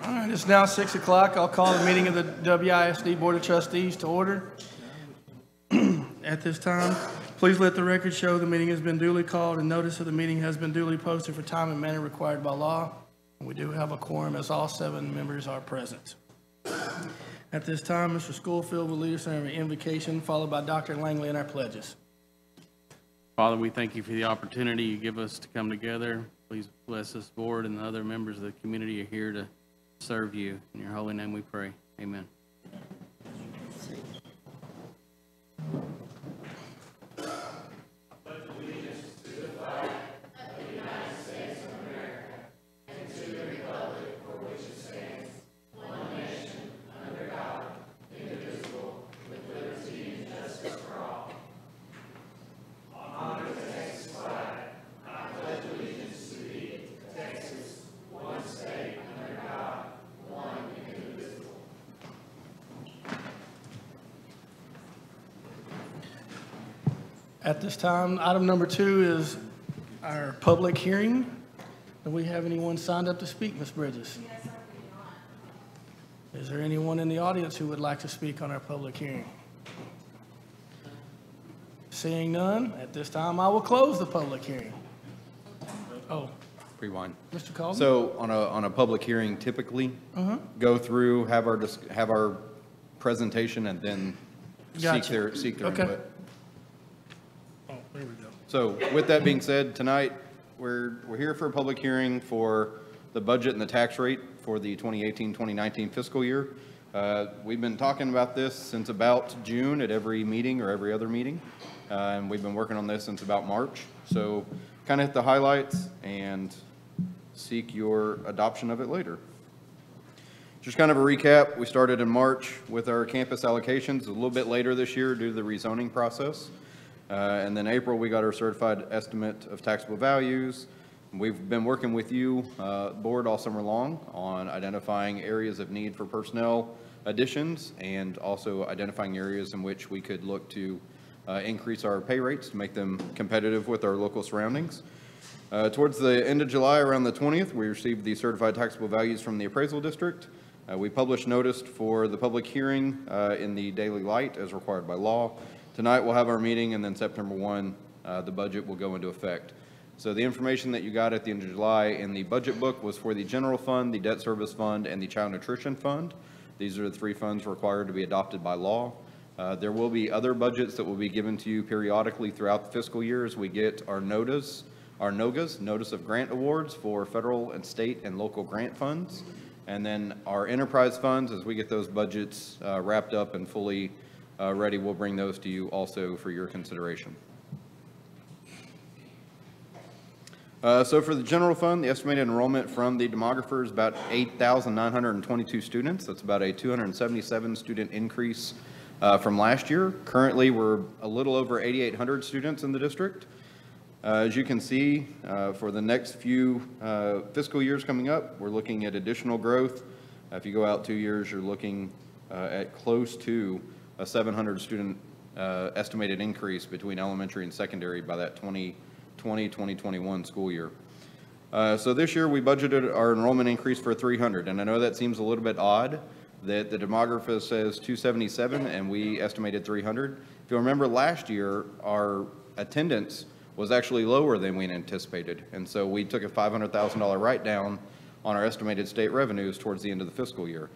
All right, it's now 6 o'clock. I'll call the meeting of the WISD Board of Trustees to order. At this time, please let the record show the meeting has been duly called and notice of the meeting has been duly posted for time and manner required by law. We do have a quorum as all 7 members are present. At this time, Mr. Schoolfield will lead us in our invocation, followed by Dr. Langley and our pledges. Father, we thank you for the opportunity you give us to come together. Please bless this board and the other members of the community are here to serve you. In your holy name we pray. Amen. At this time, item number 2 is our public hearing. Do we have anyone signed up to speak, Ms. Bridges? Yes, I do. Is there anyone in the audience who would like to speak on our public hearing? Seeing none, at this time, I will close the public hearing. Oh, Rewind. Mr. Calden? So on a public hearing, typically go through, have our presentation, and then Gotcha. seek their Okay. input. Oh, there we go. So with that being said, tonight we're here for a public hearing for the budget and the tax rate for the 2018-2019 fiscal year. We've been talking about this since about June at every meeting or every other meeting, and we've been working on this since about March. So kind of hit the highlights and seek your adoption of it later. Just kind of a recap, we started in March with our campus allocations, a little bit later this year due to the rezoning process. And then April, we got our certified estimate of taxable values. We've been working with you, board, all summer long on identifying areas of need for personnel additions and also identifying areas in which we could look to increase our pay rates to make them competitive with our local surroundings. Towards the end of July, around the 20th, we received the certified taxable values from the appraisal district. We published notice for the public hearing in the Daily Light as required by law. Tonight we'll have our meeting, and then September 1, the budget will go into effect. So the information that you got at the end of July in the budget book was for the general fund, the debt service fund, and the child nutrition fund. These are the 3 funds required to be adopted by law. There will be other budgets that will be given to you periodically throughout the fiscal year as we get our NOGAs, Notice of Grant Awards for federal and state and local grant funds. And then our enterprise funds, as we get those budgets wrapped up and fully ready, we'll bring those to you also for your consideration. So for the general fund, the estimated enrollment from the demographer is about 8,922 students. That's about a 277 student increase from last year. Currently, we're a little over 8,800 students in the district. As you can see, for the next few fiscal years coming up, we're looking at additional growth. If you go out 2 years, you're looking at close to a 700 student estimated increase between elementary and secondary by that 2020-2021 school year. So this year we budgeted our enrollment increase for 300, and I know that seems a little bit odd that the demographer says 277 and we estimated 300. If you remember last year, our attendance was actually lower than we anticipated, and so we took a $500,000 write-down on our estimated state revenues towards the end of the fiscal year.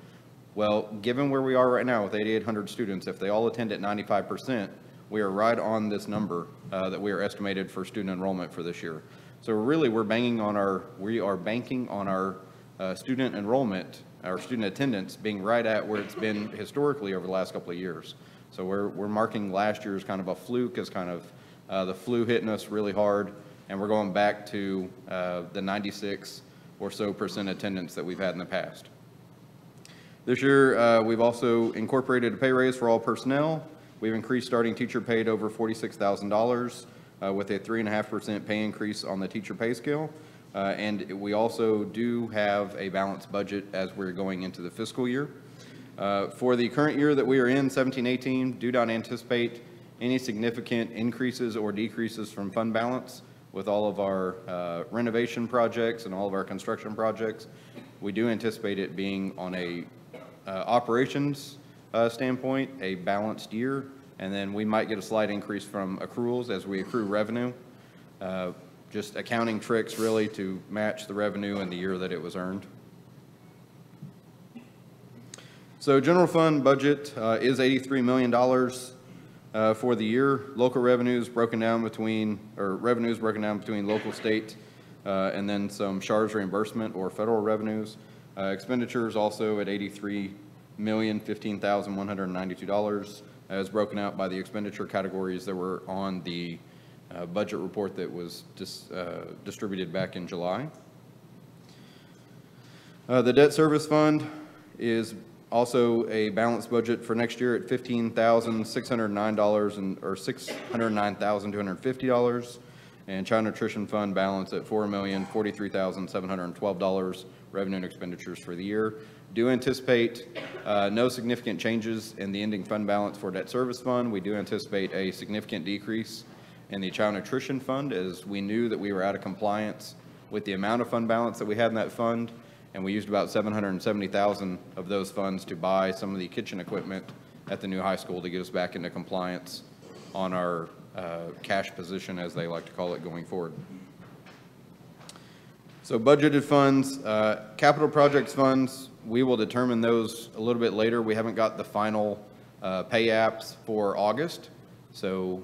Well, given where we are right now with 8,800 students, if they all attend at 95%, we are right on this number that we are estimated for student enrollment for this year. So really, we are banking on our student enrollment, our student attendance being right at where it's been historically over the last couple of years. So we're marking last year's kind of a fluke as kind of the flu hitting us really hard, and we're going back to the 96% or so attendance that we've had in the past. This year, we've also incorporated a pay raise for all personnel. We've increased starting teacher pay to over $46,000 with a 3.5% pay increase on the teacher pay scale. And we also do have a balanced budget as we're going into the fiscal year. For the current year that we are in, 17-18, do not anticipate any significant increases or decreases from fund balance with all of our renovation projects and all of our construction projects. we do anticipate it being on a operations standpoint, a balanced year, and then we might get a slight increase from accruals as we accrue revenue. Just accounting tricks really to match the revenue in the year that it was earned. So general fund budget is $83 million for the year. Local revenues broken down between, local, state, and then some SHARS reimbursement or federal revenues. Expenditures also at $83,015,192 as broken out by the expenditure categories that were on the budget report that was distributed back in July. The debt service fund is also a balanced budget for next year at $15,609 or $609,250, and child nutrition fund balance at $4,043,712 revenue and expenditures for the year. Do anticipate no significant changes in the ending fund balance for debt service fund. We do anticipate a significant decrease in the child nutrition fund, as we knew that we were out of compliance with the amount of fund balance that we had in that fund, and we used about $770,000 of those funds to buy some of the kitchen equipment at the new high school to get us back into compliance on our cash position, as they like to call it, going forward. So budgeted funds, capital projects funds, we will determine those a little bit later. We haven't got the final pay apps for August, so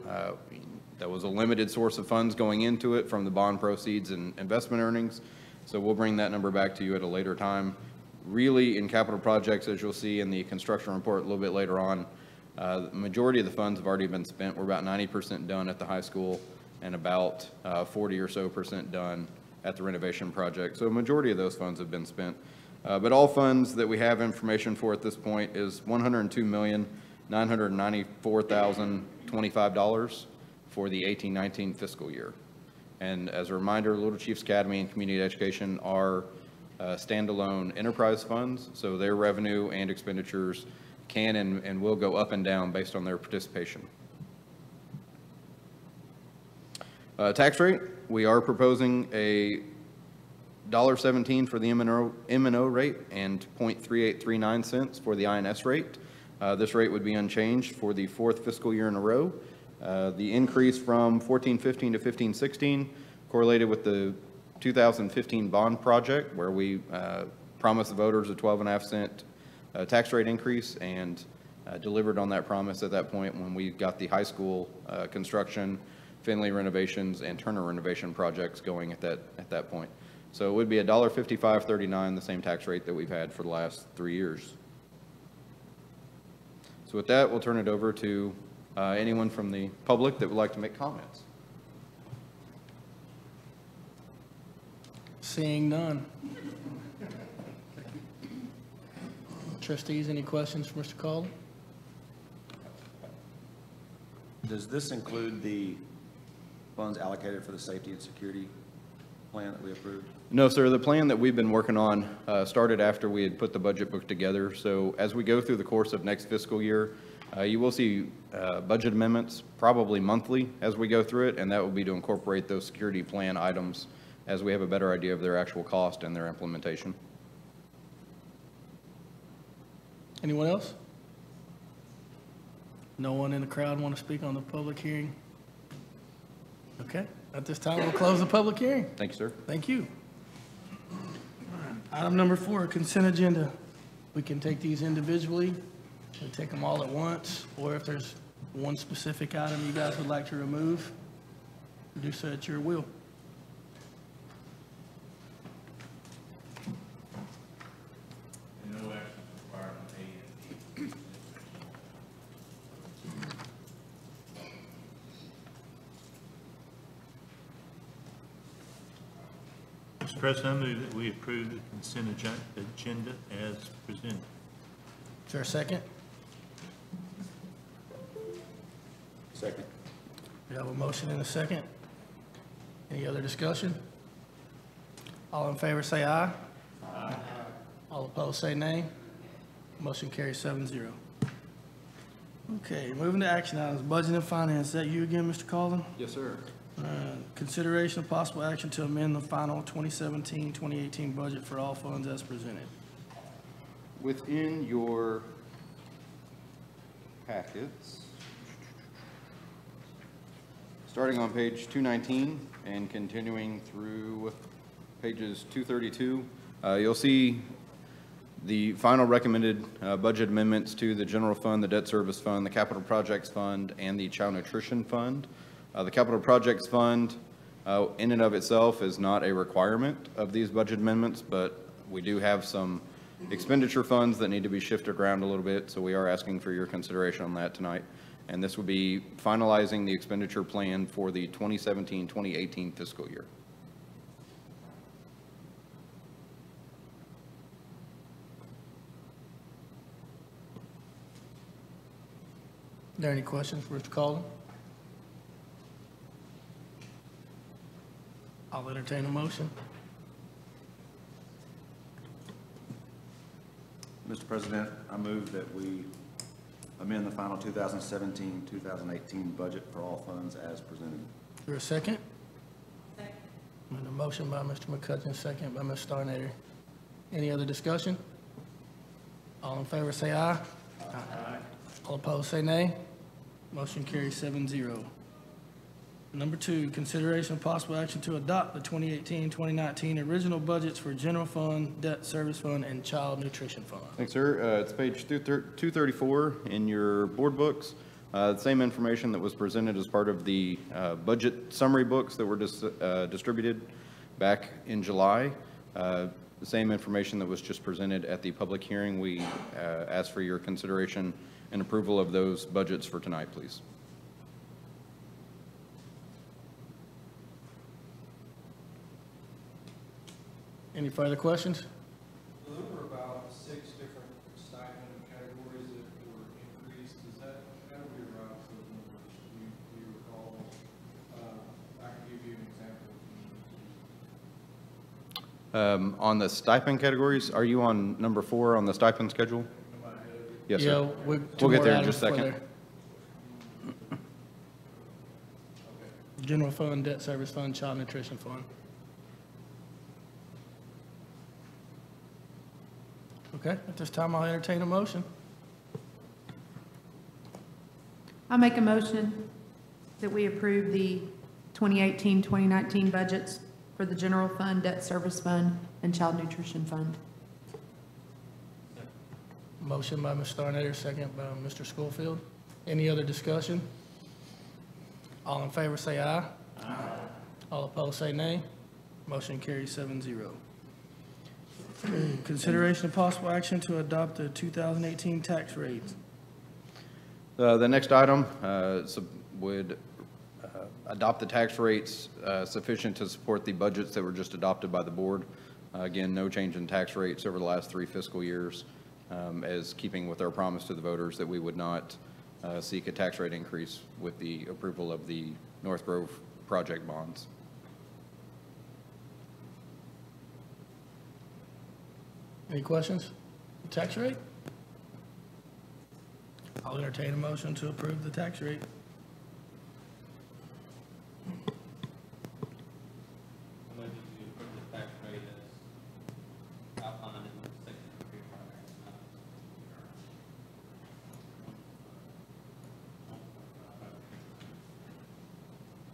that was a limited source of funds going into it from the bond proceeds and investment earnings. So we'll bring that number back to you at a later time. Really, in capital projects, as you'll see in the construction report a little bit later on, the majority of the funds have already been spent. We're about 90% done at the high school and about 40 or so % done at the renovation project. So a majority of those funds have been spent. But all funds that we have information for at this point is $102,994,025 for the 18-19 fiscal year. And as a reminder, Little Chiefs Academy and Community Education are standalone enterprise funds, so their revenue and expenditures can and will go up and down based on their participation. Tax rate, we are proposing a $1.17 for the M&O rate and 0.3839 cents for the INS rate. This rate would be unchanged for the 4th fiscal year in a row. The increase from 14-15 to 15-16 correlated with the 2015 bond project, where we promised the voters a 12.5 cent tax rate increase, and delivered on that promise at that point when we got the high school construction, Finley renovations, and Turner renovation projects going at that point. So it would be $1.5539, the same tax rate that we've had for the last 3 years. So with that, we'll turn it over to anyone from the public that would like to make comments. Seeing none. Trustees, any questions for Mr. Calder? Does this include the funds allocated for the safety and security plan that we approved? No, sir. The plan that we've been working on started after we had put the budget book together. So as we go through the course of next fiscal year, you will see budget amendments probably monthly as we go through it, and that will be to incorporate those security plan items as we have a better idea of their actual cost and their implementation. Anyone else? No one in the crowd want to speak on the public hearing? Okay, at this time, we'll close the public hearing. Thank you, sir. Thank you. Item number 4, consent agenda. We can take these individually, we take them all at once, or if there's one specific item you guys would like to remove, do so at your will. No action required on A and B. Mr. President, I move that we approve the consent agenda as presented. Is there a second? Second. We have a motion and a second. Any other discussion? All in favor say aye. Aye. All opposed say nay. Motion carries 7-0. Okay, moving to action items, budget and finance. Is that you again, Mr. Calden? Yes, sir. Consideration of possible action to amend the final 2017-2018 budget for all funds as presented. Within your packets, starting on page 219 and continuing through pages 232, you'll see the final recommended budget amendments to the general fund, the debt service fund, the capital projects fund, and the child nutrition fund. The capital projects fund in and of itself is not a requirement of these budget amendments, but we do have some expenditure funds that need to be shifted around a little bit, so we are asking for your consideration on that tonight. And this will be finalizing the expenditure plan for the 2017-2018 fiscal year. Are there any questions for Mr. Calden? I'll entertain a motion. Mr. President, I move that we amend the final 2017-2018 budget for all funds as presented. Is there a second? Second. And a motion by Mr. McCutcheon, second by Ms. Starnader. Any other discussion? All in favor say aye. Aye. All opposed say nay. Motion carries 7-0. Number 2, consideration of possible action to adopt the 2018-2019 original budgets for general fund, debt service fund, and child nutrition fund. Thanks, sir. It's page 234 in your board books. The same information that was presented as part of the budget summary books that were distributed back in July. The same information that was just presented at the public hearing. We ask for your consideration and approval of those budgets for tonight, please. Any further questions? There were about 6 different stipend categories that were increased. How do we arrive at those numbers? Do you recall? I can give you an example. On the stipend categories, are you on number 4 on the stipend schedule? Yes, sir. Yeah, We'll get there in just a second. General fund, debt service fund, child nutrition fund. Okay, at this time, I'll entertain a motion. I'll make a motion that we approve the 2018-2019 budgets for the general fund, debt service fund, and child nutrition fund. Motion by Ms. Starnader, second by Mr. Schofield. Any other discussion? All in favor say aye. Aye. All opposed say nay. Motion carries 7-0. Consideration of possible action to adopt the 2018 tax rates. The next item would adopt the tax rates sufficient to support the budgets that were just adopted by the board. Again, no change in tax rates over the last 3 fiscal years, as keeping with our promise to the voters that we would not seek a tax rate increase with the approval of the North Grove project bonds. Any questions? Tax rate? I'll entertain a motion to approve the tax rate.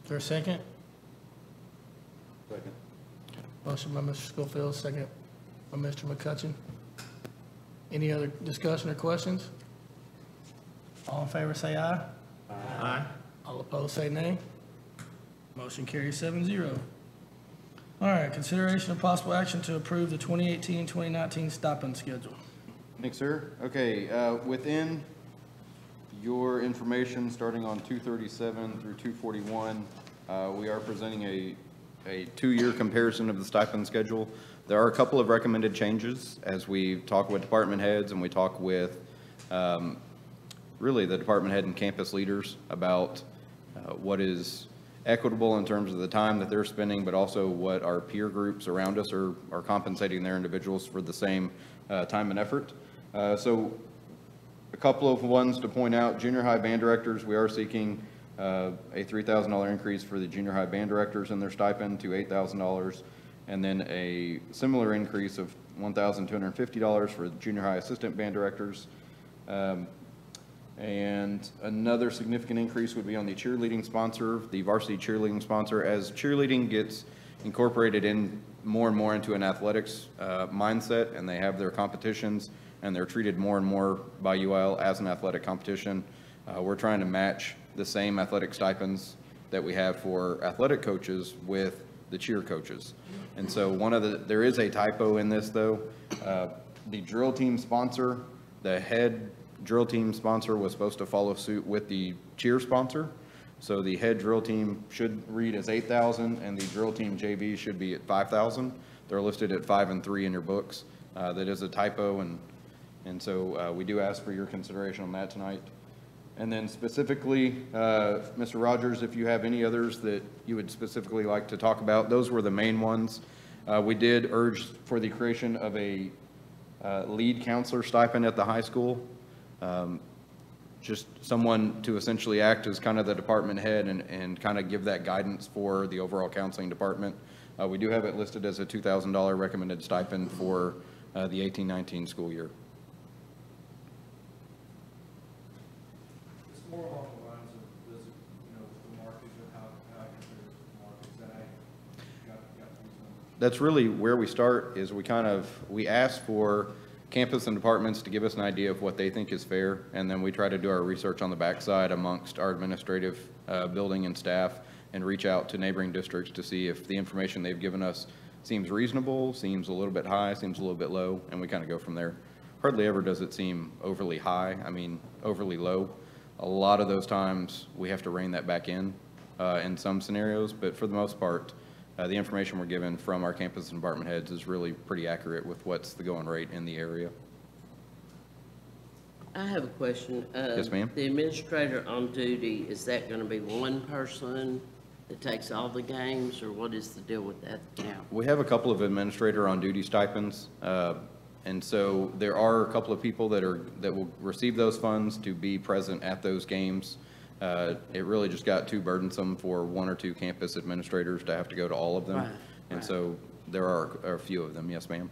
Is there a second? Second. Motion by Mr. Schofield, second by Mr. McCutcheon. Any other discussion or questions? All in favor say aye. Aye. All opposed say nay. Motion carries 7-0. All right, consideration of possible action to approve the 2018-2019 stipend schedule. Thanks, sir. Okay, within your information, starting on 237 through 241, we are presenting a 2-year comparison of the stipend schedule. There are a couple of recommended changes as we talk with department heads and we talk with really the department head and campus leaders about what is equitable in terms of the time that they're spending, but also what our peer groups around us are compensating their individuals for the same time and effort. So a couple of ones to point out: junior high band directors, we are seeking a $3,000 increase for the junior high band directors in their stipend to $8,000, and then a similar increase of $1,250 for the junior high assistant band directors. And another significant increase would be on the cheerleading sponsor, the varsity cheerleading sponsor. As cheerleading gets incorporated in more and more into an athletics mindset, and they have their competitions, and they're treated more and more by UIL as an athletic competition, we're trying to match the same athletic stipends that we have for athletic coaches with the cheer coaches. And so there is a typo in this though. The drill team sponsor, the head drill team sponsor was supposed to follow suit with the cheer sponsor. So the head drill team should read as 8,000 and the drill team JV should be at 5,000. They're listed at 5 and 3 in your books. That is a typo, and so we do ask for your consideration on that tonight. And then specifically, Mr. Rogers, if you have any others that you would specifically like to talk about, those were the main ones. We did urge for the creation of a lead counselor stipend at the high school. Just someone to essentially act as kind of the department head and kind of give that guidance for the overall counseling department. We do have it listed as a $2,000 recommended stipend for the 18-19 school year. It's more along the lines of, does it, the market, or how I compare it to the market, is that how you got these numbers? That's really where we start, is we ask for campus and departments to give us an idea of what they think is fair, and then we try to do our research on the backside amongst our administrative building and staff and reach out to neighboring districts to see if the information they've given us seems reasonable, seems a little bit high, seems a little bit low, and we kind of go from there. Hardly ever does it seem overly high, overly low. A lot of those times we have to rein that back in some scenarios, but for the most part, the information we're given from our campus and department heads is really pretty accurate with what's the going rate in the area. I have a question. Yes, ma'am. The administrator on duty, is that going to be one person that takes all the games, or what is the deal with that now? We have a couple of administrator on duty stipends, and so there are a couple of people that will receive those funds to be present at those games. It really just got too burdensome for one or two campus administrators to have to go to all of them. Right, And right. so there are a few of them, yes, ma'am.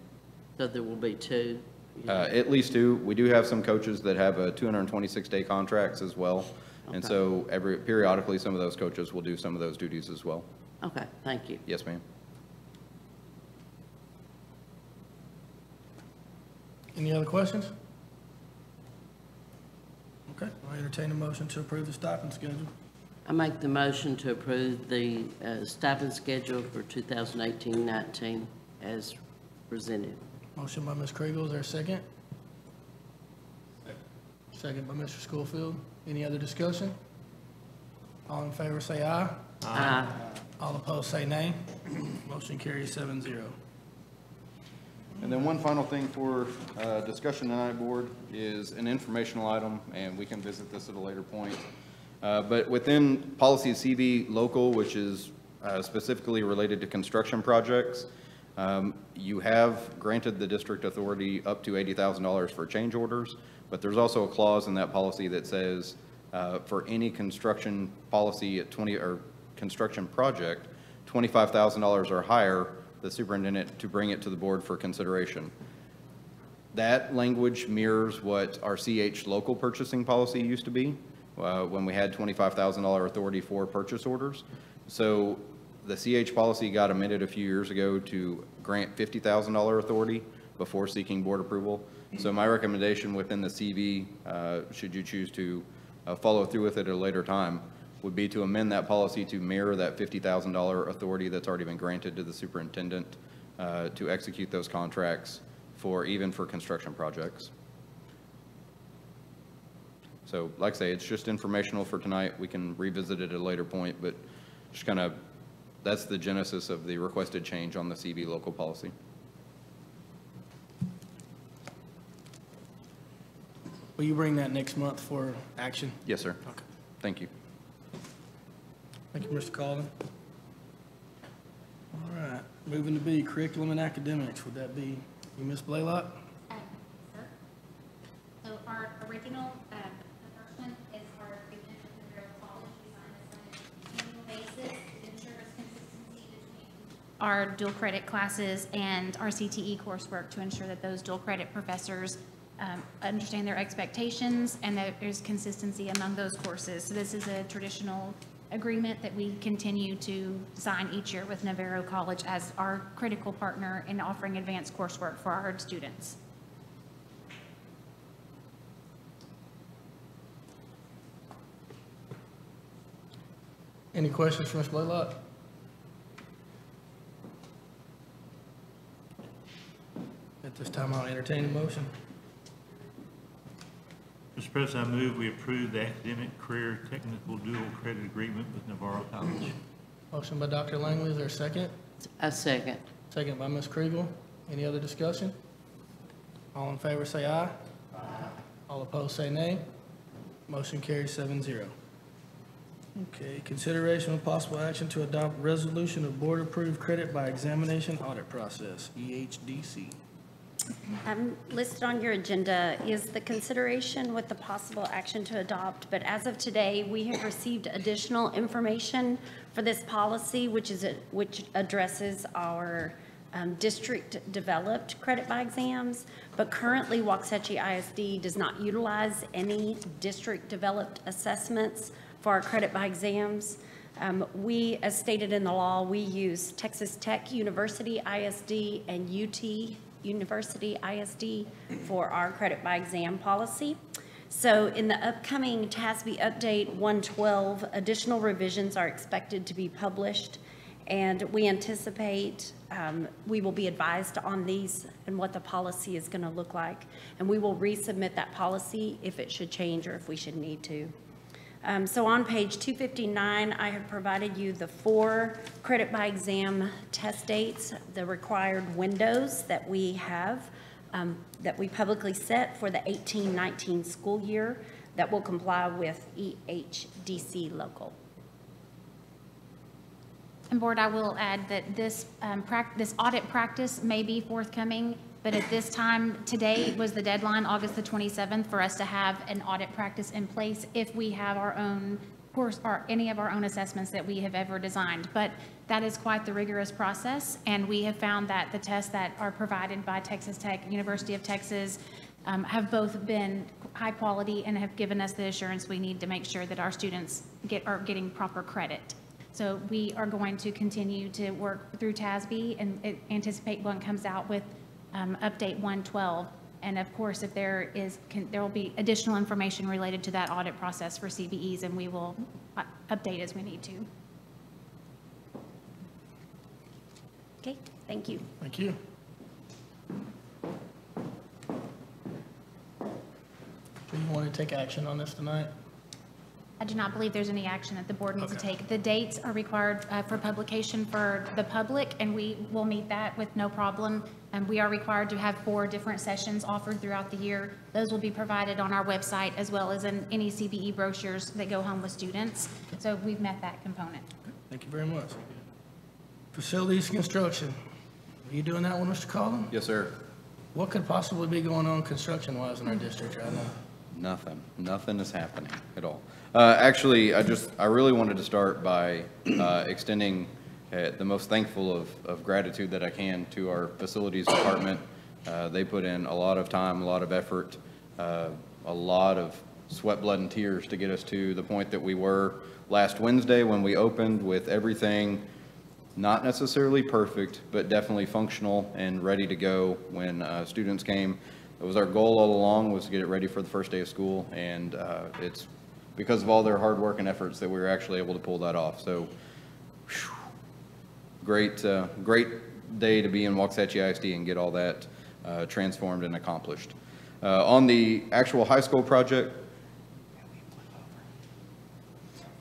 So there will be two? At least two. We do have some coaches that have 226-day contracts as well. And Okay. so periodically, some of those coaches will do some of those duties as well. Okay, thank you. Yes, ma'am. Any other questions? Okay, I'll entertain a motion to approve the stipend schedule. I make the motion to approve the stipend schedule for 2018-19 as presented. Motion by Ms. Kriegel, is there a second? Second by Mr. Schofield. Any other discussion? All in favor say aye. Aye. All opposed say nay. Motion carries 7-0. And then one final thing for discussion tonight, board, is an informational item, and we can visit this at a later point. But within policy CV local, which is specifically related to construction projects, you have granted the district authority up to $80,000 for change orders, but there's also a clause in that policy that says for any construction policy at construction project, $25,000 or higher, the superintendent to bring it to the board for consideration. That language mirrors what our CH local purchasing policy used to be when we had $25,000 authority for purchase orders. So the CH policy got amended a few years ago to grant $50,000 authority before seeking board approval. So my recommendation within the CV, should you choose to follow through with it at a later time, would be to amend that policy to mirror that $50,000 authority that's already been granted to the superintendent to execute those contracts even for construction projects. So like I say, it's just informational for tonight. We can revisit it at a later point, but just kind of, that's the genesis of the requested change on the CB local policy. Will you bring that next month for action? Yes, sir. Okay. Thank you. Thank you, Mr. Colvin. All right, moving to B, curriculum and academics. Would that be you, Ms. Blaylock? Sir. So our original, the first one is our agreement with Monroe College. We signed this basis. It ensures consistency between our dual credit classes and our CTE coursework to ensure that those dual credit professors understand their expectations and that there's consistency among those courses. So this is a traditional agreement that we continue to sign each year with Navarro College as our critical partner in offering advanced coursework for our students. Any questions for Ms. Blaylock? At this time, I'll entertain a motion. Mr. President, I move we approve the academic career technical dual credit agreement with Navarro College. Motion by Dr. Langley, is there a second? A second. Second by Ms. Kriegel. Any other discussion? All in favor say aye. Aye. All opposed say nay. Motion carries 7-0. Okay, consideration of possible action to adopt resolution of board-approved credit by examination audit process, EHDC. Listed on your agenda is the consideration with the possible action to adopt, but as of today, we have received additional information for this policy, which addresses our district-developed credit by exams, but currently Waxahachie ISD does not utilize any district-developed assessments for our credit by exams. We, as stated in the law, we use Texas Tech University ISD and UT University ISD for our credit by exam policy. So in the upcoming TASB Update 112, additional revisions are expected to be published, and we anticipate we will be advised on these and what the policy is going to look like, and we will resubmit that policy if it should change or if we should need to. So on page 259, I have provided you the 4 credit by exam test dates, the required windows that we have, that we publicly set for the 18-19 school year that will comply with EHDC local. And Board, I will add that this audit practice may be forthcoming, but at this time, today was the deadline, August the 27th, for us to have an audit practice in place if we have our own course or any of our own assessments that we have ever designed. But that is quite the rigorous process, and we have found that the tests that are provided by Texas Tech, University of Texas, have both been high quality and have given us the assurance we need to make sure that our students are getting proper credit. So we are going to continue to work through TASB and anticipate one comes out with Update 112. And of course, if there will be additional information related to that audit process for CBEs, and we will update as we need to. Okay, thank you. Thank you. Do you want to take action on this tonight? I do not believe there's any action that the board needs to Okay. take. The dates are required for publication for the public, and we will meet that with no problem. And we are required to have 4 different sessions offered throughout the year. Those will be provided on our website as well as in any CBE brochures that go home with students. So we've met that component. Thank you very much. Facilities construction. Are you doing that one, Mr. Collin? Yes, sir. What could possibly be going on construction-wise in our district right now? Nothing is happening at all. Actually, I really wanted to start by extending the most thankful of gratitude that I can to our facilities department. They put in a lot of time, a lot of effort, a lot of sweat, blood, and tears to get us to the point that we were last Wednesday when we opened, with everything not necessarily perfect, but definitely functional and ready to go when students came. It was our goal all along, was to get it ready for the first day of school, and it's because of all their hard work and efforts that we were actually able to pull that off. So, whew, great day to be in Waxahachie ISD and get all that transformed and accomplished. On the actual high school project,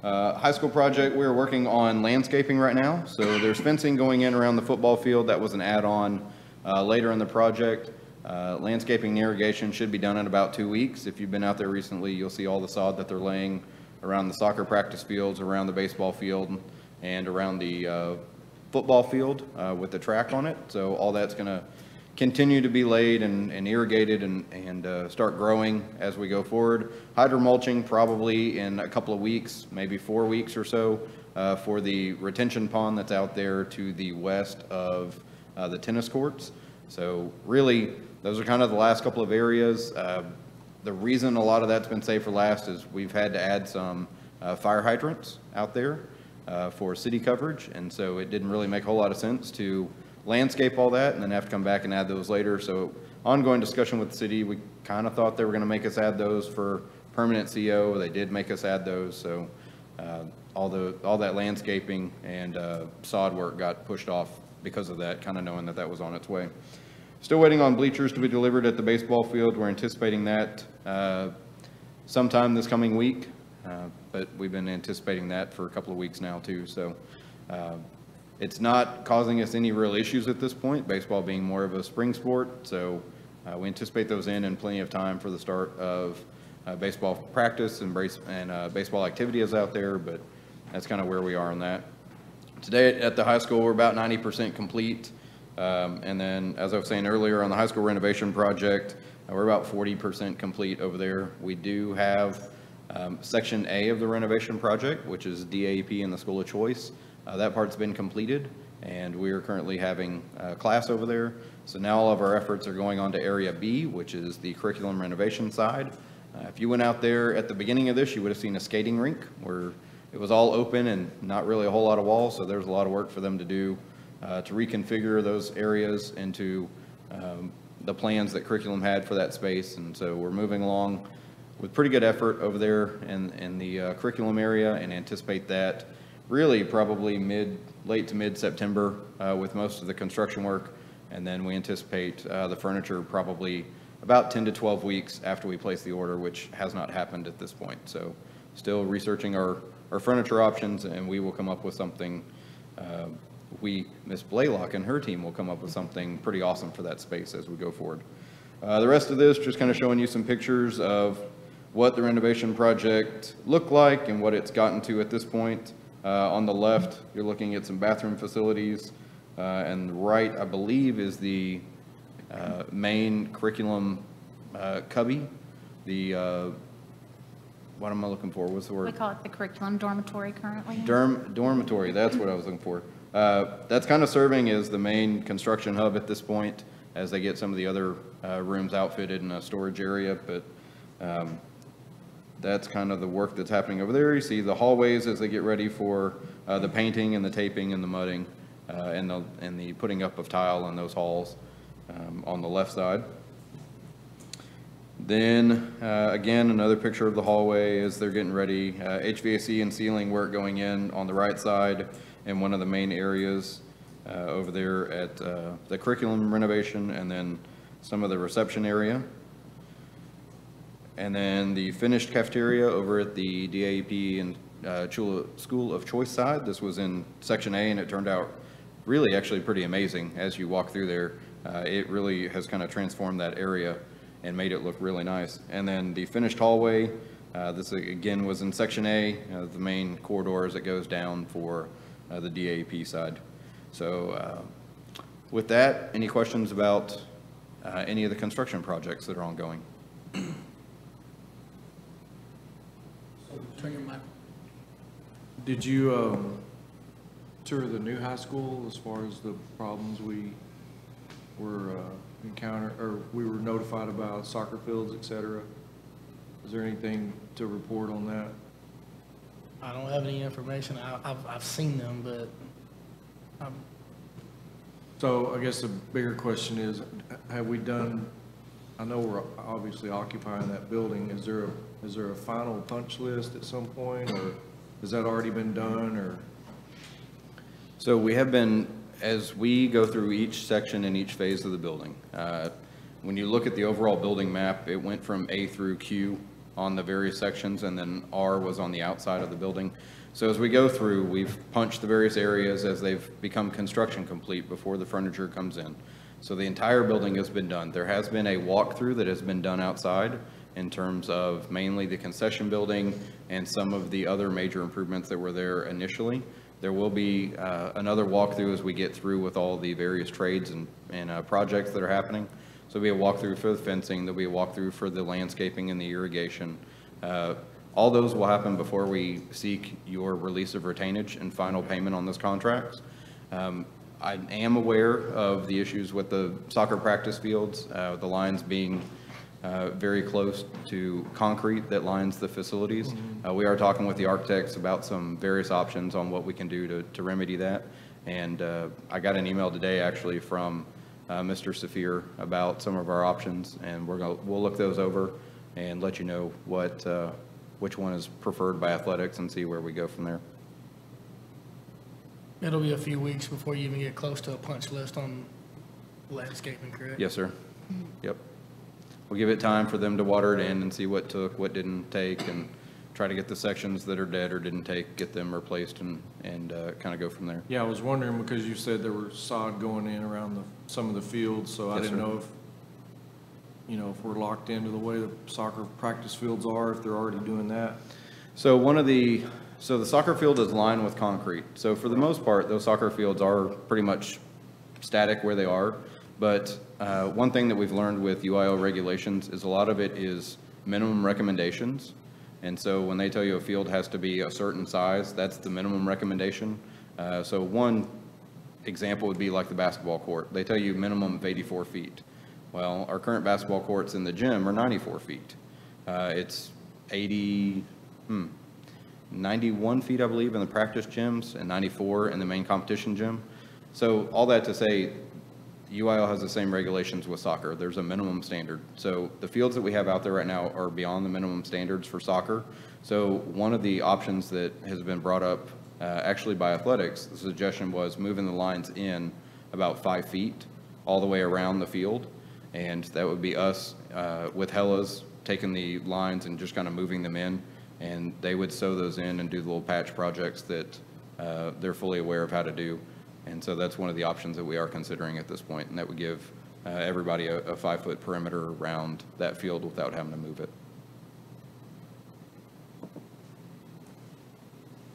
we're working on landscaping right now. So there's fencing going in around the football field. That was an add-on later in the project. Landscaping and irrigation should be done in about 2 weeks. If you've been out there recently, you'll see all the sod that they're laying around the soccer practice fields, around the baseball field, and around the football field with the track on it. So all that's going to continue to be laid and irrigated and start growing as we go forward. Hydro mulching probably in a couple of weeks, maybe 4 weeks or so. for the retention pond that's out there to the west of the tennis courts. So really, those are kind of the last couple of areas. The reason a lot of that's been saved for last is we've had to add some fire hydrants out there for city coverage, and so it didn't really make a whole lot of sense to landscape all that and then have to come back and add those later. So ongoing discussion with the city, we kind of thought they were going to make us add those for permanent CO. They did make us add those, so all that landscaping and sod work got pushed off because of that, kind of knowing that that was on its way. Still waiting on bleachers to be delivered at the baseball field. We're anticipating that sometime this coming week, but we've been anticipating that for a couple of weeks now too. So it's not causing us any real issues at this point, baseball being more of a spring sport. So we anticipate those in plenty of time for the start of baseball practice and baseball activities out there, but that's kind of where we are on that. Today at the high school, we're about 90% complete. And then, as I was saying earlier, on the high school renovation project, we're about 40% complete over there. We do have Section A of the renovation project, which is DAP and the School of Choice. That part's been completed, and we are currently having class over there. So now all of our efforts are going on to Area B, which is the curriculum renovation side. If you went out there at the beginning of this, you would have seen a skating rink where it was all open and not really a whole lot of walls, so there's a lot of work for them to do to reconfigure those areas into the plans that curriculum had for that space. And so we're moving along with pretty good effort over there in the curriculum area, and anticipate that really probably late to mid-September with most of the construction work. And then we anticipate the furniture probably about 10 to 12 weeks after we place the order, which has not happened at this point. So still researching our furniture options, and we will come up with something. Miss Blaylock and her team will come up with something pretty awesome for that space as we go forward. The rest of this, just kind of showing you some pictures of what the renovation project looked like and what it's gotten to at this point. On the left, you're looking at some bathroom facilities, and right, I believe, is the main curriculum cubby. What am I looking for? What's the word? We call it the curriculum dormitory currently. Dormitory, that's what I was looking for. That's kind of serving as the main construction hub at this point as they get some of the other rooms outfitted in a storage area, but that's kind of the work that's happening over there. You see the hallways as they get ready for the painting and the taping and the mudding and the putting up of tile in those halls on the left side. Then again, another picture of the hallway as they're getting ready. HVAC and ceiling work going in on the right side in one of the main areas over there at the curriculum renovation, and then some of the reception area. And then the finished cafeteria over at the DAP and School of Choice side. This was in Section A, and it turned out really actually pretty amazing as you walk through there. It really has kind of transformed that area and made it look really nice. And then the finished hallway, this again was in Section A, the main corridor as it goes down for the DAP side. So with that, any questions about any of the construction projects that are ongoing? Turn your mic. Did you tour the new high school as far as the problems we were we were notified about, soccer fields, et cetera? Is there anything to report on that? I don't have any information. I've seen them, but So I guess the bigger question is, have we done, I know we're obviously occupying that building, is there a final punch list at some point, or has that already been done, or? So we have been, as we go through each section and each phase of the building, when you look at the overall building map, it went from A through Q on the various sections, and then R was on the outside of the building. So as we go through, we've punched the various areas as they've become construction complete before the furniture comes in. So the entire building has been done. There has been a walkthrough that has been done outside in terms of mainly the concession building and some of the other major improvements that were there initially. There will be another walkthrough as we get through with all the various trades and projects that are happening. So there'll be a walkthrough for the fencing, there'll be a walkthrough for the landscaping and the irrigation. All those will happen before we seek your release of retainage and final payment on those contracts. I am aware of the issues with the soccer practice fields, the lines being very close to concrete that lines the facilities. We are talking with the architects about some various options on what we can do to remedy that. And I got an email today actually from Mr. Safir about some of our options, and we'll look those over and let you know which one is preferred by athletics and see where we go from there. It'll be a few weeks before you even get close to a punch list on landscaping, correct? Yes, sir. Yep. We'll give it time for them to water it in and see what took, what didn't take, and try to get the sections that are dead or didn't take, get them replaced and kind of go from there. Yeah, I was wondering because you said there were sod going in around some of the fields, so I Yes, didn't sir. know if we're locked into the way the soccer practice fields are, if they're already doing that. So so the soccer field is lined with concrete. So for the most part, those soccer fields are pretty much static where they are. But one thing that we've learned with UIL regulations is a lot of it is minimum recommendations. And so when they tell you a field has to be a certain size, that's the minimum recommendation. So one example would be like the basketball court. They tell you minimum of 84 feet. Well, our current basketball courts in the gym are 94 feet. It's 91 feet, I believe, in the practice gyms and 94 in the main competition gym. So all that to say, UIL has the same regulations with soccer. There's a minimum standard. So the fields that we have out there right now are beyond the minimum standards for soccer. So one of the options that has been brought up actually by athletics, the suggestion was moving the lines in about 5 feet all the way around the field. And that would be us with Hellas taking the lines and just kind of moving them in. And they would sew those in and do the little patch projects that they're fully aware of how to do. And so that's one of the options that we are considering at this point, and that would give everybody a 5-foot perimeter around that field without having to move it.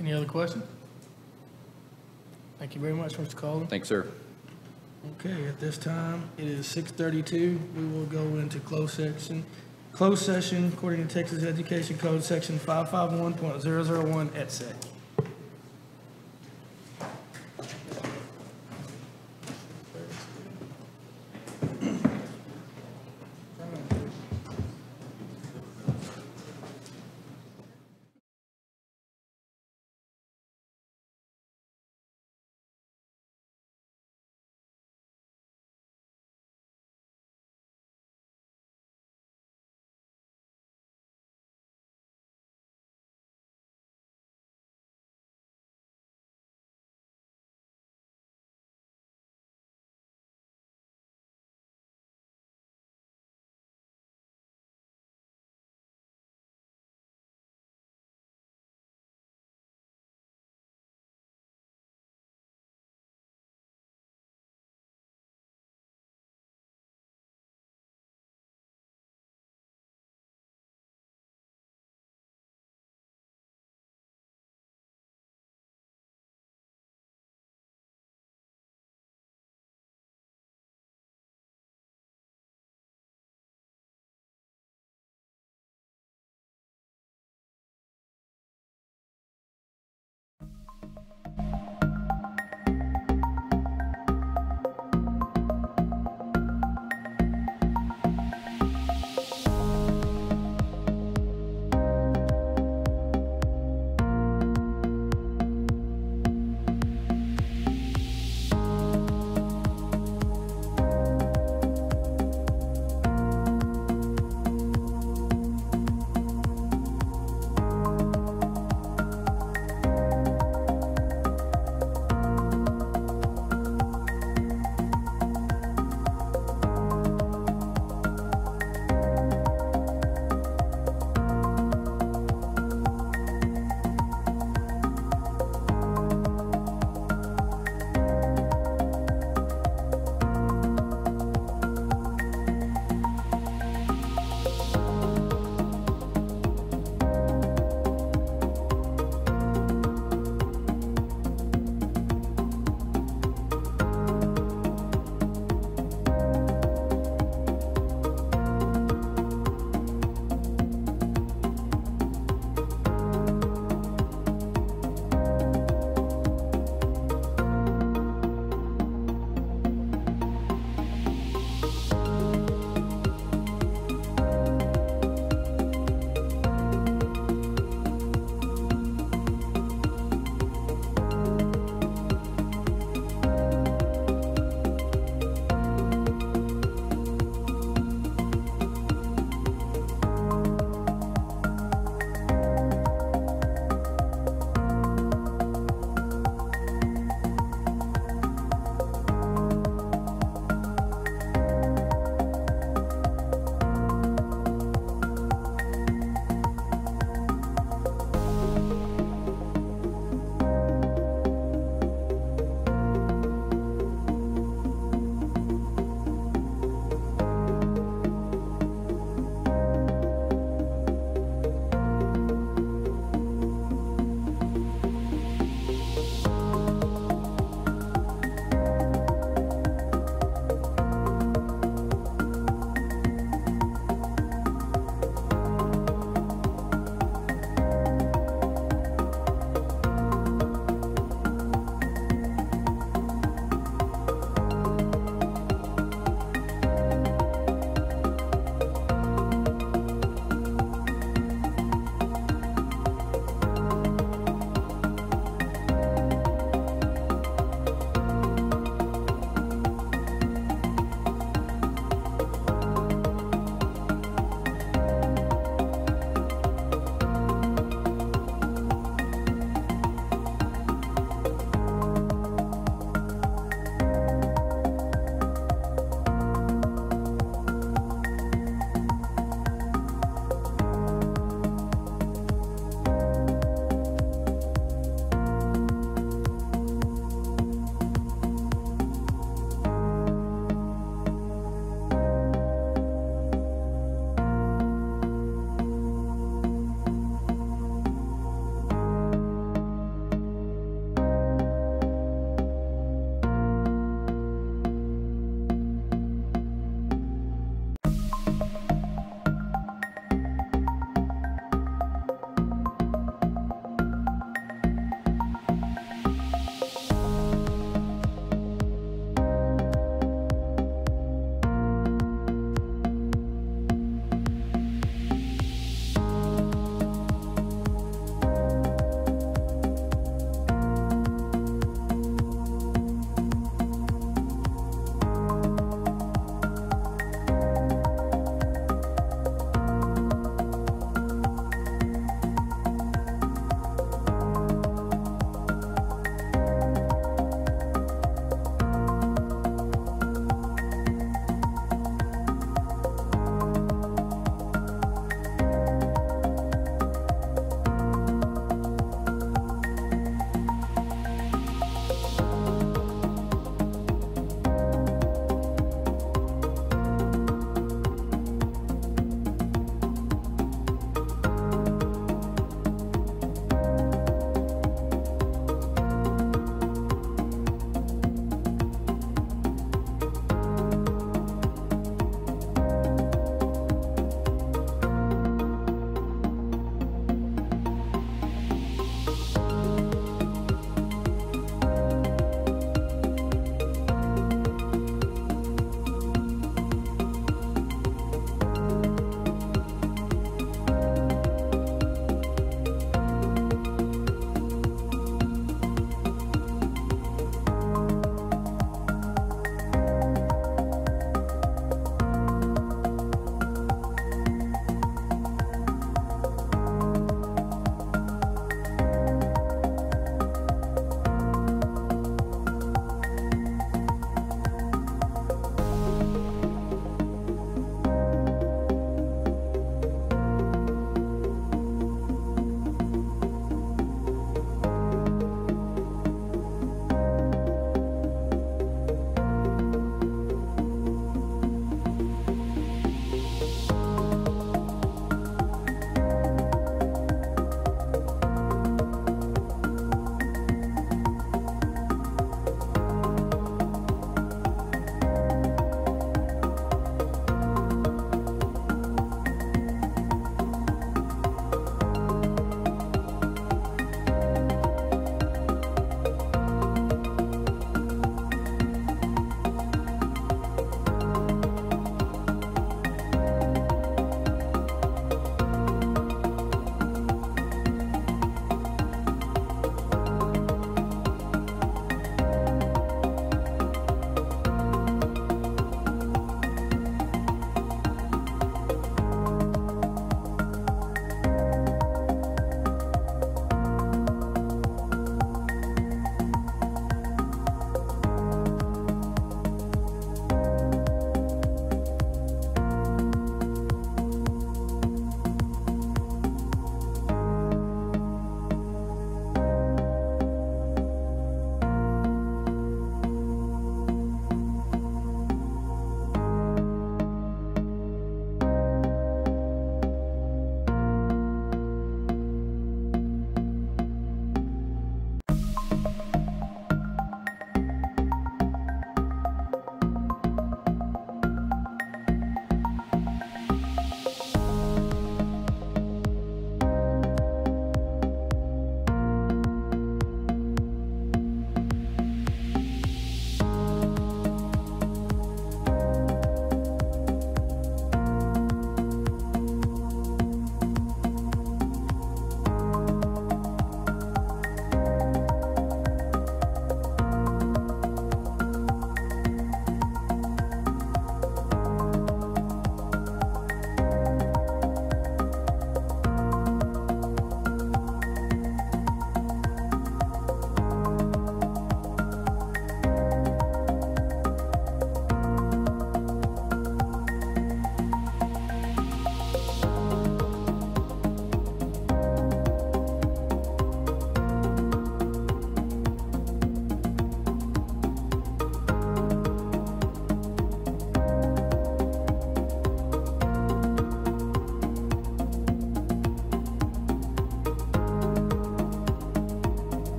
Any other questions? Thank you very much, Mr. Calder. Thanks, sir. Okay, at this time, it is 6:32. We will go into closed session according to Texas Education Code, Section 551.001 et sec.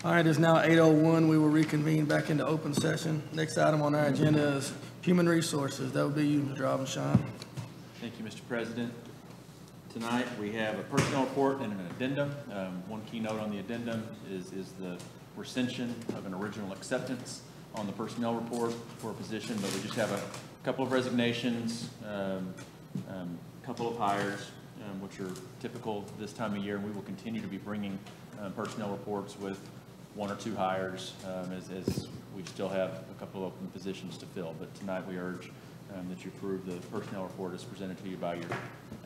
All right, it's now 8:01. We will reconvene back into open session. Next item on our agenda is Human Resources. That would be you, Mr. Robinson. Thank you, Mr. President. Tonight, we have a personnel report and an addendum. One key note on the addendum is the recension of an original acceptance on the personnel report for a position, but we just have a couple of resignations, couple of hires, which are typical this time of year, and we will continue to be bringing personnel reports with 1 or 2 hires as we still have a couple of open positions to fill. But tonight, we urge that you approve the personnel report as presented to you by your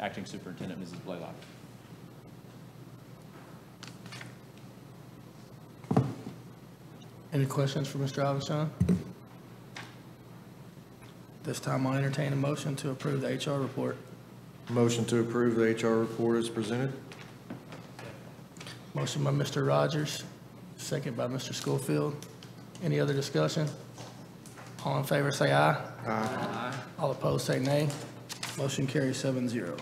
acting superintendent, Mrs. Blaylock. Any questions for Mr. Robinson? This time I'll entertain a motion to approve the HR report. Motion to approve the HR report as presented. Motion by Mr. Rogers, second by Mr. Schofield. Any other discussion? All in favor say aye. Aye. All opposed say nay. Motion carries 7-0.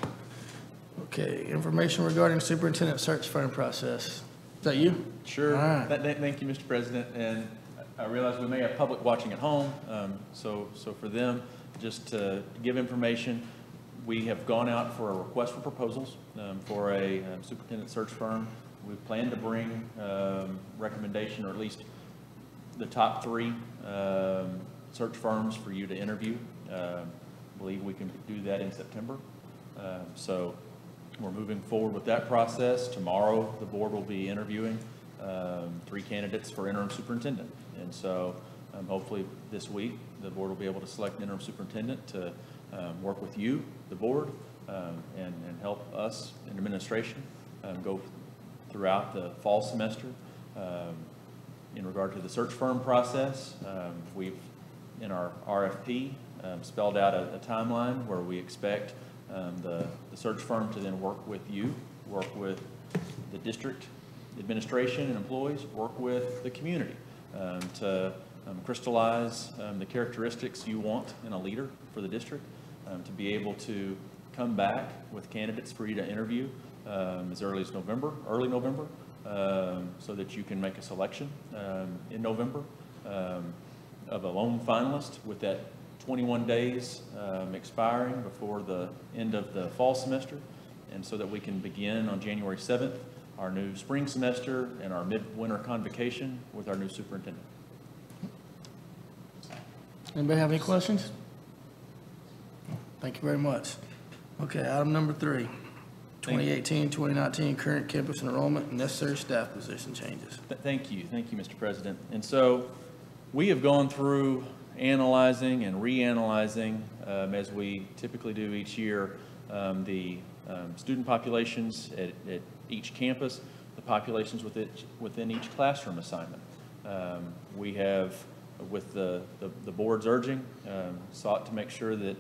Okay, information regarding superintendent search firm process. Is that you? Sure. All right. Thank you, Mr. President. And I realize we may have public watching at home, so for them, just to give information, we have gone out for a request for proposals for a superintendent search firm. We plan to bring recommendation, or at least the top 3 search firms for you to interview. I believe we can do that in September. So we're moving forward with that process. Tomorrow, the board will be interviewing 3 candidates for interim superintendent. And so hopefully this week, the board will be able to select an interim superintendent to work with you, the board, and help us in administration go throughout the fall semester. In regard to the search firm process, we've, in our RFP, spelled out a timeline where we expect the search firm to then work with you, work with the district administration and employees, work with the community to crystallize the characteristics you want in a leader for the district, to be able to come back with candidates for you to interview as early as early November, so that you can make a selection in November of a lone finalist, with that 21 days expiring before the end of the fall semester, and so that we can begin on January 7th our new spring semester and our midwinter convocation with our new superintendent. Anybody have any questions? Thank you very much. Okay, item number 3, 2018-2019 current campus enrollment and necessary staff position changes. Thank you, Mr. President. And so we have gone through analyzing and reanalyzing, as we typically do each year, the student populations at each campus, the populations within each classroom assignment. We have, with the board's urging, sought to make sure that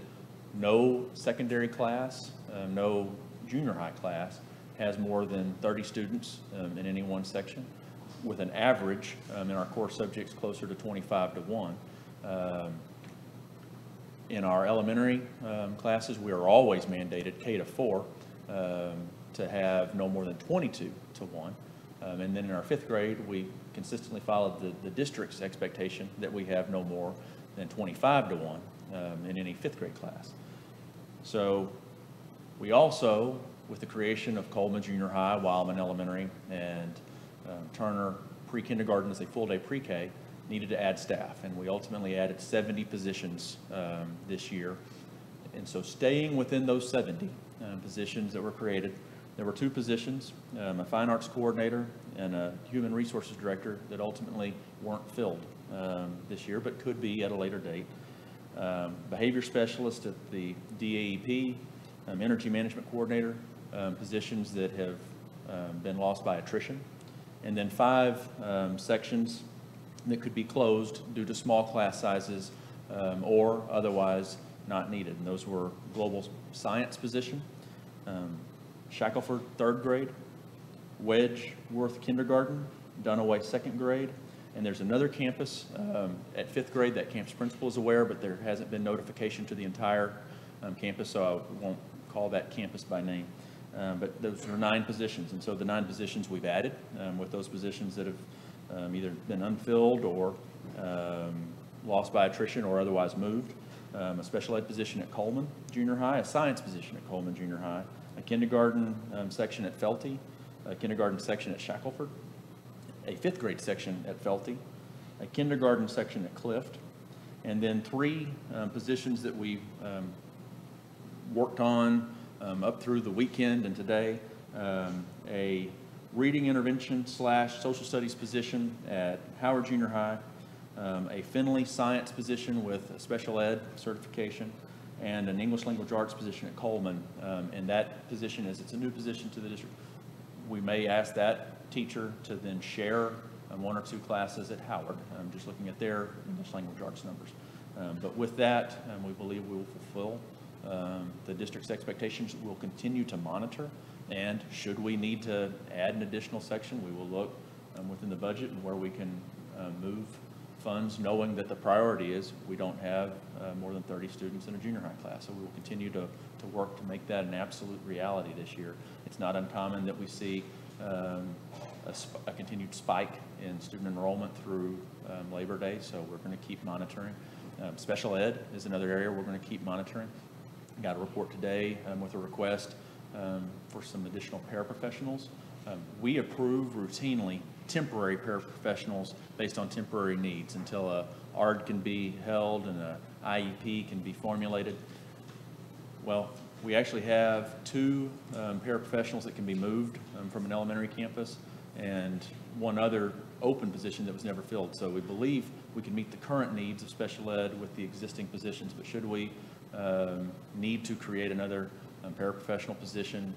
no secondary class, no junior high class has more than 30 students in any one section, with an average in our core subjects closer to 25 to 1. In our elementary classes, we are always mandated K to 4 to have no more than 22 to 1. And then in our 5th grade, we consistently followed the district's expectation that we have no more than 25 to 1 in any 5th grade class. So we also, with the creation of Coleman Junior High, Wildman Elementary, and Turner Pre-Kindergarten as a full-day pre-K, needed to add staff, and we ultimately added 70 positions this year. And so staying within those 70 positions that were created, there were 2 positions, a fine arts coordinator and a human resources director, that ultimately weren't filled this year, but could be at a later date. Behavior specialist at the DAEP, energy management coordinator, positions that have been lost by attrition, and then 5 sections that could be closed due to small class sizes or otherwise not needed. And those were global science position, Shackelford 3rd grade, Wedgeworth kindergarten, Dunaway 2nd grade, and there's another campus at 5th grade that campus principal is aware, but there hasn't been notification to the entire campus, so I won't call that campus by name. But those are 9 positions, and so the 9 positions we've added, with those positions that have either been unfilled or lost by attrition or otherwise moved. A special ed position at Coleman Junior High, a science position at Coleman Junior High, a kindergarten section at Felty, a kindergarten section at Shackelford, a fifth grade section at Felty, a kindergarten section at Clift, and then 3 positions that we worked on up through the weekend and today, a reading intervention / social studies position at Howard Junior High, a Finley science position with a special ed certification, and an English language arts position at Coleman. And that position it's a new position to the district. We may ask that teacher to then share 1 or 2 classes at Howard, just looking at their English language arts numbers. But with that, we believe we will fulfill the district's expectations. We'll continue to monitor, and should we need to add an additional section, we will look within the budget and where we can move funds, knowing that the priority is we don't have more than 30 students in a junior high class. So we will continue to work to make that an absolute reality this year. It's not uncommon that we see a continued spike in student enrollment through Labor Day, so we're going to keep monitoring. Special ed is another area we're going to keep monitoring. Got a report today with a request for some additional paraprofessionals. We approve routinely temporary paraprofessionals based on temporary needs until a ARD can be held and a IEP can be formulated. Well, we actually have 2 paraprofessionals that can be moved from an elementary campus and 1 other open position that was never filled. So we believe we can meet the current needs of special ed with the existing positions, but should we need to create another paraprofessional position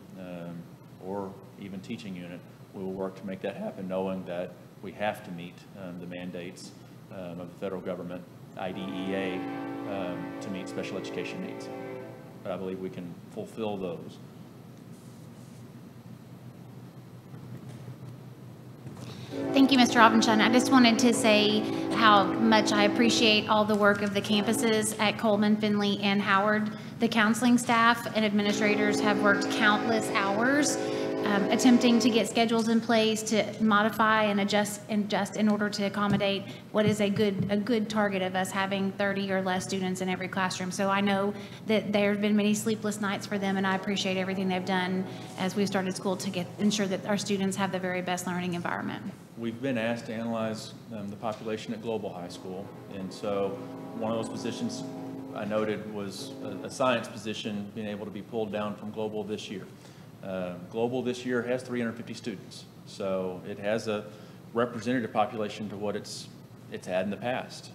or even teaching unit, we will work to make that happen, knowing that we have to meet the mandates of the federal government, IDEA, to meet special education needs. But I believe we can fulfill those. Thank you, Mr. Robinson. I just wanted to say how much I appreciate all the work of the campuses at Coleman, Finley, and Howard. The counseling staff and administrators have worked countless hours attempting to get schedules in place to modify and adjust in order to accommodate what is a good target of us having 30 or less students in every classroom. So I know that there have been many sleepless nights for them, and I appreciate everything they've done as we started school to ensure that our students have the very best learning environment. We've been asked to analyze the population at Global High School, and so one of those positions I noted was a science position being able to be pulled down from Global this year. Global this year has 350 students, so it has a representative population to what it's had in the past.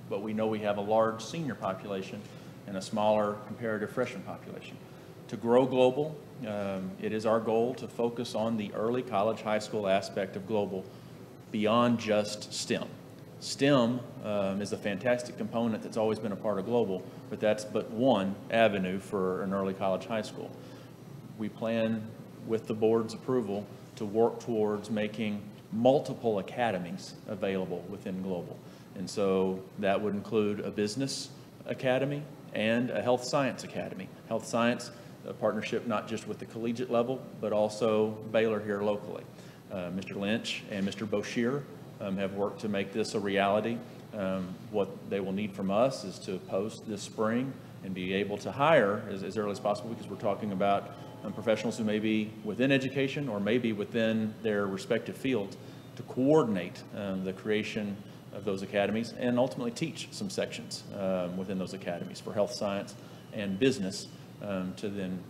But we know we have a large senior population and a smaller comparative freshman population. To grow Global, it is our goal to focus on the early college high school aspect of Global beyond just STEM. STEM is a fantastic component that's always been a part of Global, but that's but one avenue for an early college high school. We plan, with the board's approval, to work towards making multiple academies available within Global. And so that would include a business academy and a health science academy. Health science, a partnership not just with the collegiate level, but also Baylor here locally. Mr. Lynch and Mr. Boshier have worked to make this a reality. What they will need from us is to post this spring and be able to hire as early as possible, because we're talking about professionals who may be within education or maybe within their respective fields to coordinate the creation of those academies and ultimately teach some sections within those academies for health science and business to then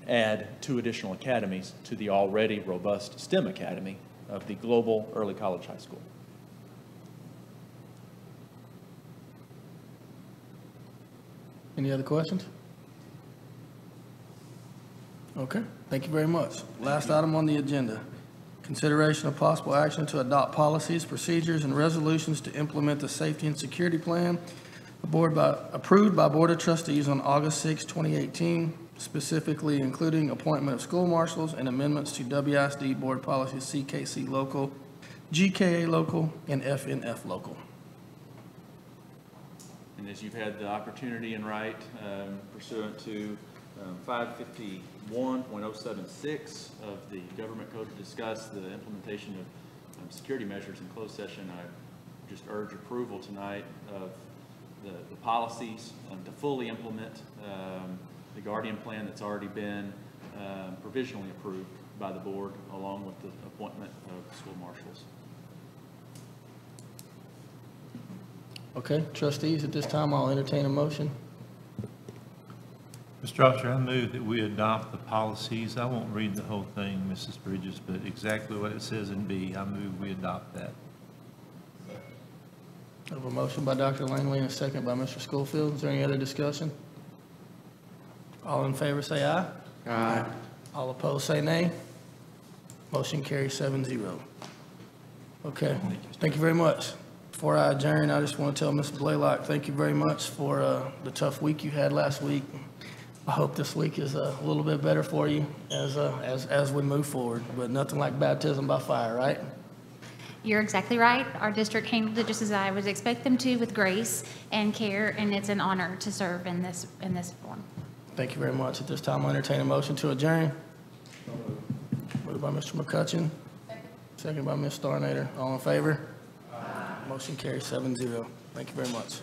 add 2 additional academies to the already robust STEM Academy of the Global Early College High School. Any other questions? Okay, thank you very much. Last item on the agenda, consideration of possible action to adopt policies, procedures, and resolutions to implement the safety and security plan approved by Board of Trustees on August 6, 2018, specifically including appointment of school marshals and amendments to WISD Board Policies CKC Local, GKA Local, and FNF Local. And as you've had the opportunity and right pursuant to 551.076 of the Government Code to discuss the implementation of security measures in closed session, I just urge approval tonight of the policies to fully implement the Guardian Plan that's already been provisionally approved by the board, along with the appointment of school marshals. Okay, trustees, at this time, I'll entertain a motion. Mr. Officer, I move that we adopt the policies. I won't read the whole thing, Mrs. Bridges, but exactly what it says in B, I move we adopt that. I have a motion by Dr. Langley and a second by Mr. Schofield. Is there any other discussion? All in favor, say aye. Aye. All opposed, say nay. Motion carries 7-0. Okay, thank you very much. Before I adjourn, I just want to tell Mr. Blaylock, thank you very much for the tough week you had last week. I hope this week is a little bit better for you as we move forward, but nothing like baptism by fire, right? You're exactly right. Our district handled it just as I would expect them to, with grace and care, and it's an honor to serve in this form. Thank you very much. At this time, I'll entertain a motion to adjourn. Moved by Mr. McCutcheon. Second by Ms. Starnader. All in favor? Motion carries 7-0. Thank you very much.